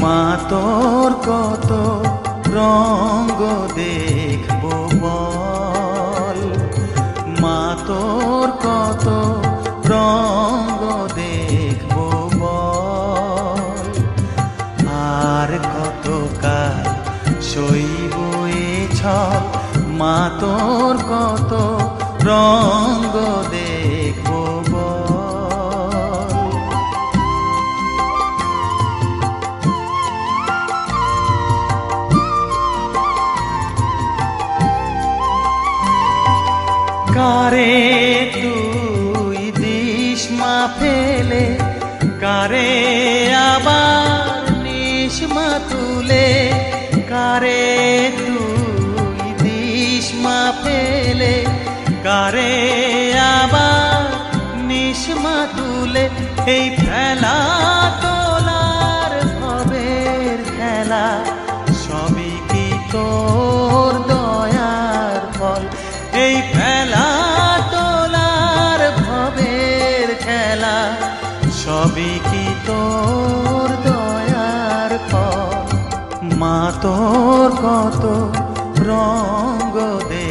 মা তোর কত রঙ্গ দেখবো বল, মা তোর কত রঙ্গ দেখবো বল, আর কত কাল সইব এ ছল, মা তোর কত রঙ্গ দেখবো বল। কারে তুই দিস মা ফেলে, কারে আবার নিস মা তুলে, কারে তুই দিস মা ফেলে, কারে আবার নিস মা তুলে, এই ফেলা তোলার ভবের খেলা সবই কি তোর দয়ার ফল, এই ফেলা তোলার ভবের খেলা সবই কি তোর দয়ার ফল, মা তোর কত রঙ্গ দে